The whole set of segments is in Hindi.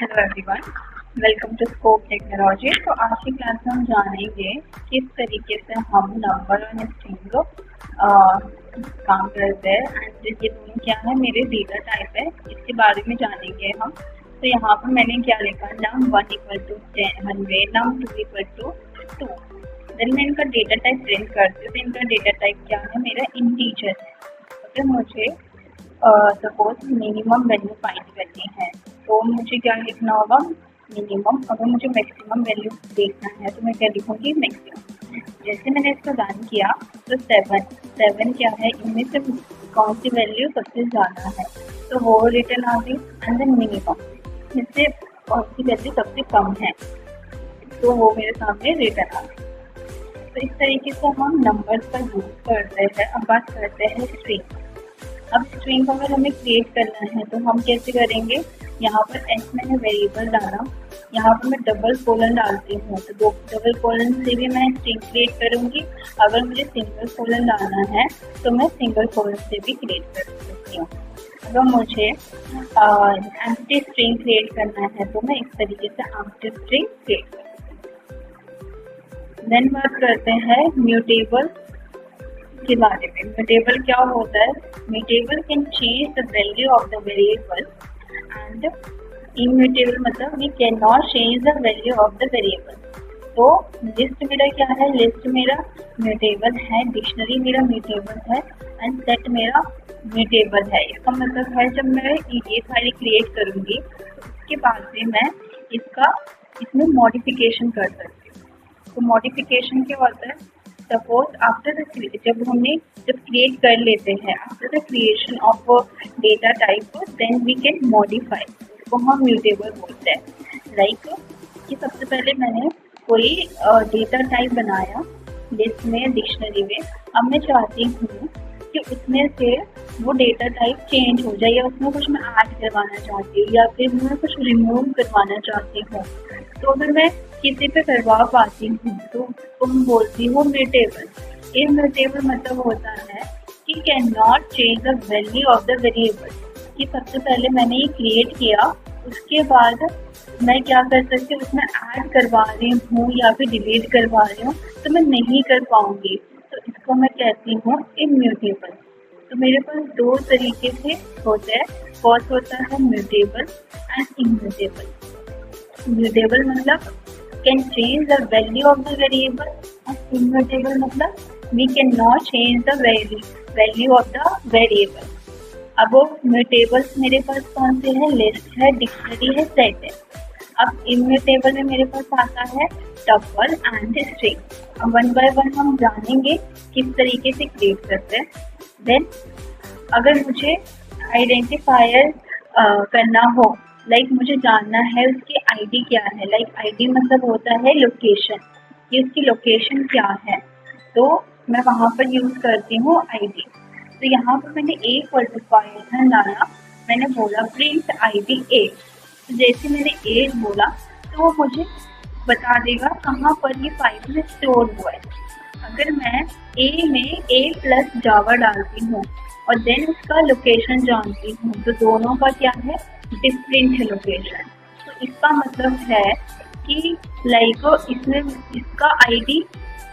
Hello everyone, welcome to Scope Technology. तो आज की क्लास में हम जानेंगे किस तरीके से हम नंबर और स्ट्रिंग काम करते हैं एंड ये दोनों क्या है, मेरे डेटा टाइप है, इसके बारे में जानेंगे हम। तो यहाँ पर मैंने क्या लिखा, नम 1 = 100, नम 2 = 2। देन मैं इनका डेटा टाइप प्रिंट करती हूँ। तो इनका डेटा टाइप क्या है, मेरा इंटीजर है। अगर मुझे सपोज मिनिमम वैल्यू फाइंड करनी है तो मुझे क्या लिखना होगा, मिनिमम। अगर मुझे मैक्सिमम वैल्यू देखना है तो मैं क्या लिखूंगी, मैक्सिमम। जैसे मैंने इसको रन किया तो 7 क्या है, इनमें से कौन सी वैल्यू सबसे ज़्यादा है, तो वो रिटर्न आ गई। एंड देन मिनिमम, इससे कौन सी वैल्यू सबसे कम है, तो वो मेरे सामने रिटर्न आ गई। तो इस तरीके से हम नंबर्स का यूज़ करते हैं। अब बात करते हैं स्ट्रिंग। अब स्ट्रिंग को अगर हमें क्रिएट करना है तो हम कैसे करेंगे, यहाँ पर एस मैंने वेरिएबल डाला, यहाँ पर मैं डबल कोलन डालती हूँ, तो डबल कोलन से भी मैं स्ट्रिंग क्रिएट करूँगी। अगर मुझे सिंगल कोलन डालना है तो मैं सिंगल कोलन से भी क्रिएट कर सकती हूँ। अगर मुझे एम्प्टी स्ट्रिंग क्रिएट करना है तो मैं इस तरीके से एम्प्टी स्ट्रिंग क्रिएट कर सकती हूँ। देन बात करते हैं म्यूटेबल के बारे में। म्यूटेबल क्या होता है, mutable can change the value of the variable and immutable मतलब we can not change the value of the variable. तो लिस्ट मेरा क्या है, लिस्ट मेरा म्यूटेबल है, डिक्शनरी मेरा म्यूटेबल है एंड सेट मेरा म्यूटेबल है। इसका मतलब है जब मैं ये फाइल क्रिएट करूँगी तो उसके बाद से मैं इसमें मॉडिफिकेशन कर सकती हूँ। तो मॉडिफिकेशन क्या होता है, सपोज आफ्टर जब क्रिएट कर लेते हैं, after the creation of data type then we can modify, उसको हम म्यूटेबल बोलते हैं। लाइक कि सबसे पहले मैंने कोई डेटा टाइप बनाया लिस्ट में, डिक्शनरी में। अब मैं चाहती हूँ कि उसमें से वो डेटा टाइप चेंज हो जाए, या उसमें कुछ मैं ऐड करवाना चाहती हूँ या फिर मैं कुछ रिमूव करवाना चाहती हूँ। तो अगर मैं किसी पे करवा पाती हूँ तो तुम बोलती हो म्यूटेबल। इम्यूटेबल मतलब होता है कि can not change the value of the variable, कि सबसे पहले मैंने ये क्रिएट किया, उसके बाद मैं क्या कर सकती हूँ, उसमें ऐड करवा रही हूँ या फिर डिलीट करवा रही हूँ तो मैं नहीं कर पाऊँगी, तो इसको मैं कहती हूँ इम्यूटेबल। तो मेरे पास दो तरीके से होता है, फर्स्ट होता है म्यूटेबल एंड इम्यूटेबल। म्यूटेबल मतलब can change the value of the variable and immutable मतलब we cannot change the value of the variable। अब वो म्यूटेबल्स मेरे पास कौन से हैं, लिस्ट है, डिक्शनरी है, सेट है। अब इम्यूटेबल में मेरे पास आता है टपल एंड स्ट्रिंग। अब 1 by 1 हम जानेंगे किस तरीके से क्रिएट करते हैं। देन अगर मुझे आइडेंटिफायर करना हो, लाइक मुझे जानना है उसकी आईडी क्या है, लाइक आईडी मतलब होता है लोकेशन, कि उसकी लोकेशन क्या है, तो मैं वहाँ पर यूज़ करती हूँ आईडी। तो यहाँ पर मैंने एक क्वालिफायर डाला, मैंने बोला प्रिंट आईडी ए। तो जैसे मैंने ए बोला तो वो मुझे बता देगा कहाँ पर ये फाइल में स्टोर हुआ है। अगर मैं ए में A+ जावा डालती हूँ और देन उसका लोकेशन जानती हूँ तो दोनों का क्या है, डिफरेंट है लोकेशन। तो इसका मतलब है कि लाइक इसमें इसका आईडी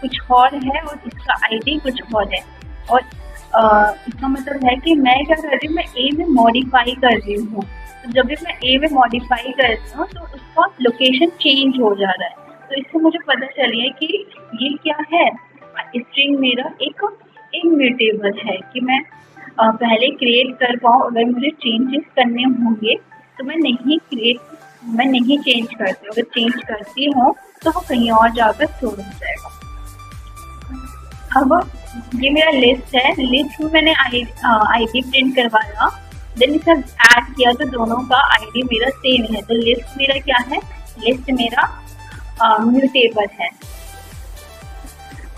कुछ और है और इसका आईडी कुछ और है, और इसका मतलब है कि मैं क्या कर रही हूँ, मैं ए में मॉडिफाई कर रही हूँ। तो जब भी मैं ए में मॉडिफाई करती हूँ तो उसका लोकेशन चेंज हो जा रहा है। तो इससे मुझे पता चलिए कि ये क्या है, स्ट्रिंग मेरा एक इम्यूटेबल है, कि मैं पहले क्रिएट कर पाऊँ। अगर मुझे चेंजेस करने होंगे तो मैं नहीं चेंज करती हूँ, अगर चेंज करती हूँ तो वो कहीं और जाकर स्टोर हो जाएगा। अब ये मेरा लिस्ट है, लिस्ट में मैंने आईडी प्रिंट करवाया, देन इसे ऐड किया तो दोनों का आईडी मेरा सेम है। तो लिस्ट मेरा क्या है, लिस्ट मेरा म्यूटेबल है।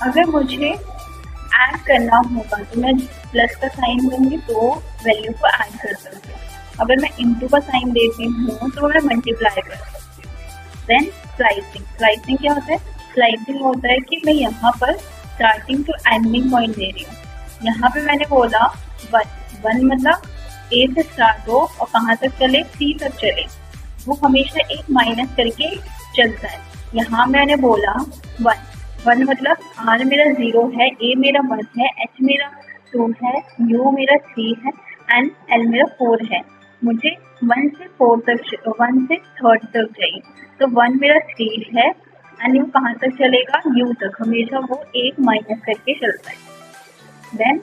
अगर मुझे ऐड करना होगा तो मैं प्लस का साइन दूंगी तो वैल्यू को ऐड कर सकती हूँ। अगर मैं इंटू का साइन देती हूँ तो मैं मल्टीप्लाई कर सकती हूँ। देन स्लाइसिंग क्या होता है, स्लाइसिंग होता है कि मैं यहाँ पर स्टार्टिंग टू एंडिंग पॉइंट दे रही हूँ। यहाँ पे मैंने बोला 1 मतलब ए से स्टार्ट हो और कहाँ तक चले, सी तक चले। वो हमेशा एक माइनस करके चलता है। यहाँ मैंने बोला 1, 1 मतलब R मेरा 0 है, A मेरा 1 है, H मेरा 2 है, U मेरा 3 है एंड L मेरा 4 है। मुझे 1 से 4 तक 1 से 3rd तक चाहिए। तो 1 मेरा 3 है एंड U कहाँ तक चलेगा? U तक। हमेशा वो एक माइनस करके चलता है। देन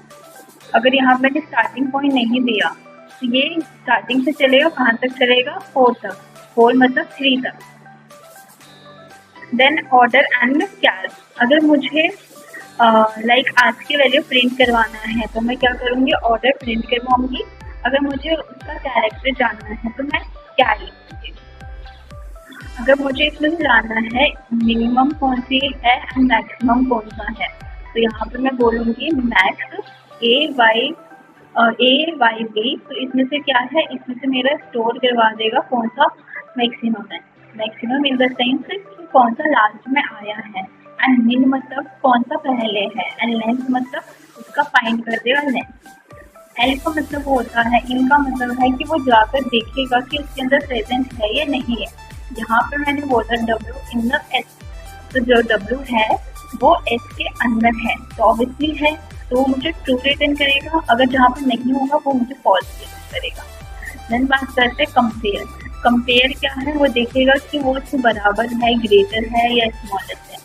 अगर यहाँ मैंने स्टार्टिंग पॉइंट नहीं दिया तो ये स्टार्टिंग से चलेगा, कहाँ तक चलेगा? 4 तक। 4 मतलब 3 तक। देन ऑर्डर एंड कैर। अगर मुझे लाइक आज की वैल्यू प्रिंट करवाना है तो मैं क्या करूँगी? ऑर्डर प्रिंट करवाऊंगी। अगर मुझे उसका कैरेक्टर जानना है तो मैं कैर लिखूंगी। अगर मुझे इसमें जानना है मिनिमम कौन सी है एंड मैक्सिमम कौन सा है, तो यहाँ पे मैं बोलूँगी मैक्स ए वाई बी। तो इसमें से क्या है? इसमें से मेरा स्टोर करवा देगा कौन सा मैक्सिमम है। मैक्सिमम इन द सेंस कि कौन सा लास्ट में आया है एंड मिन मतलब कौन सा पहले है एंड लेंथ मतलब उसका फाइंड कर देगा लेंथ। एल का मतलब होता है, इनका मतलब है कि वो जाकर देखेगा कि उसके अंदर प्रेजेंट है या नहीं है। यहाँ पे मैंने बोला डब्ल्यू इन द एस, तो जो डब्ल्यू है वो एस के अंदर है तो ऑब्वियसली है, तो वो मुझे ट्रू रिटर्न करेगा। अगर जहाँ पे नहीं होगा वो मुझे फॉल्स रिटर्न करेगा। देन बात करते हैं कंपेयर। कंपेयर क्या है? वो देखेगा कि वो उसके बराबर है, ग्रेटर है या स्मॉलर है।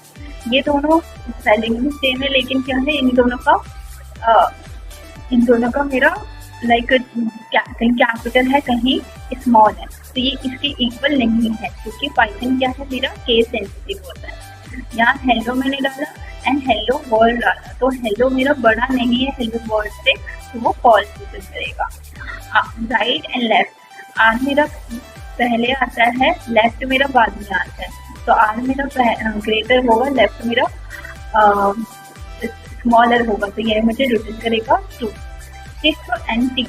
ये दोनों स्पेलिंग भी सेम है, लेकिन क्या है इन दोनों का मेरा लाइक कहीं कैपिटल है कहीं स्मॉल है, तो ये इसके इक्वल नहीं है क्योंकि पाइथन क्या है मेरा केस सेंसिटिव होता है। यहाँ हेलो मैंने डाला एंड हेलो वर्ल्ड डाला, तो हेलो मेरा बड़ा नहीं है हेलो वर्ल्ड से, तो वो फॉल्स रिटर्न करेगा। राइट एंड लेफ्ट, आर मेरा पहले आता है, लेफ्ट मेरा बाद में आता है, तो आर मेरा ग्रेटर होगा, लेफ्ट मेरा स्मॉलर होगा, तो ये मुझे रिटर्न करेगा ट्रू। 6 एंड 6,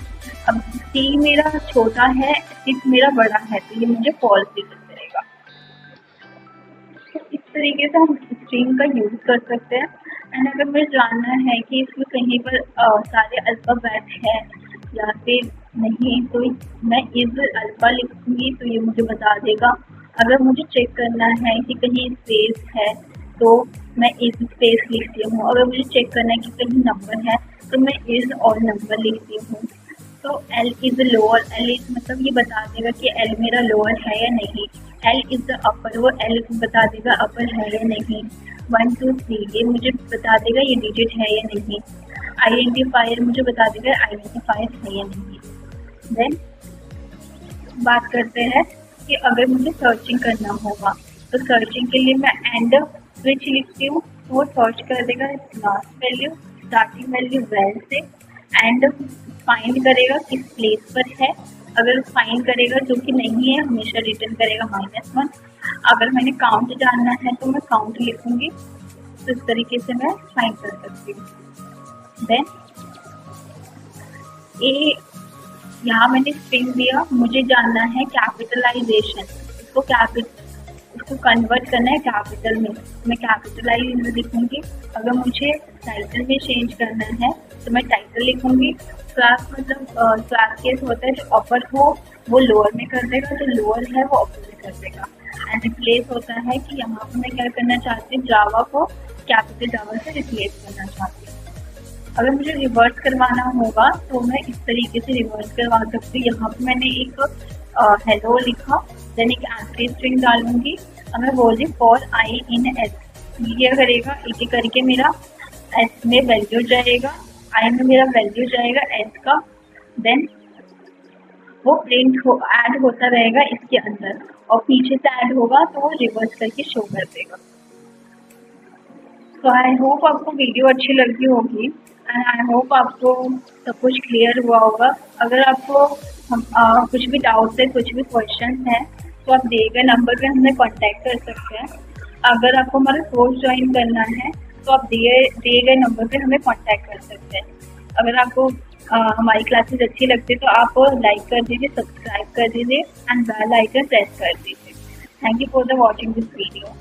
अब सी मेरा छोटा है, 6 मेरा बड़ा है, तो ये मुझे फॉल्स रिटर्न करेगा। तो इस तरीके से हम स्ट्रिंग का यूज कर सकते हैं। एंड अगर मुझे जानना है कि इसमें कहीं पर सारे अल्फाबेट है या फिर नहीं, तो मैं इज अल्फा लिखूंगी तो ये मुझे बता देगा। अगर मुझे चेक करना है कि कहीं स्पेस है तो मैं इज स्पेस लिखती हूँ। अगर मुझे चेक करना है कि कहीं नंबर है तो मैं इज और नंबर लिखती हूँ। तो L is lower, L is मतलब ये बता देगा कि एल मेरा लोअर है या नहीं। एल इज द अपर, वो एल बता देगा अपर है या नहीं। 1 2 3 ये मुझे बता देगा ये डिजिट है या नहीं। आइडेंटिफायर मुझे बता देगा आइडेंटिफायर है या नहीं। देन बात करते हैं कि अगर मुझे सर्चिंग करना होगा तो सर्चिंग के लिए मैं एंड स्विच लिखती हूँ, तो वो सर्च कर देगा last value starting value well से एंड फाइंड करेगा किस प्लेस पर है। अगर फाइंड करेगा जो कि नहीं है हमेशा रिटर्न करेगा -1। अगर मैंने काउंट जानना है तो मैं काउंट लिखूंगी, तो इस तरीके से मैं फाइंड कर सकती हूँ। देन ए, यहाँ मैंने स्ट्रिंग दिया, मुझे जानना है कैपिटलाइजेशन, इसको कन्वर्ट करना है कैपिटल में, मैं कैपिटलाइज लिखूंगी। अगर मुझे टाइटल में चेंज करना है तो मैं टाइटल लिखूंगी। क्लास मतलब क्लास केस होता है, जो अपर हो वो लोअर में कर देगा, जो लोअर है वो अपर में कर देगा। एंड रिप्लेस होता है कि यहाँ पर मैं क्या करना चाहती हूँ, जावा को कैपिटल जावा से रिप्लेस करना चाहती हूँ। अगर मुझे रिवर्स करवाना होगा तो मैं इस तरीके से रिवर्स करवा सकती हूँ। यहाँ पे मैंने एक हेलो लिखा, देन एक एंट्री स्ट्रिंग डालूंगी और मैं बोल रही फॉर आई इन एस। ये करेगा एक एक करके मेरा एस में वैल्यू जाएगा, आई में मेरा वैल्यू जाएगा एस का, देन वो प्रिंट ऐड होता रहेगा इसके अंदर और पीछे से ऐड होगा तो वो रिवर्स करके शो कर देगा। तो आई होप आपको वीडियो अच्छी लगी होगी एंड आई होप आपको सब कुछ क्लियर हुआ होगा। अगर आपको कुछ भी डाउट है, कुछ भी क्वेश्चन है तो आप दिए गए नंबर पे हमें कांटेक्ट कर सकते हैं। अगर आपको हमारा कोर्स ज्वाइन करना है तो आप दिए गए नंबर पे हमें कांटेक्ट कर सकते हैं। अगर आपको हमारी क्लासेस अच्छी लगती है तो आप लाइक कर दीजिए, सब्सक्राइब कर दीजिए एंड बेल आइकन प्रेस कर दीजिए। Thank you for the watching this video.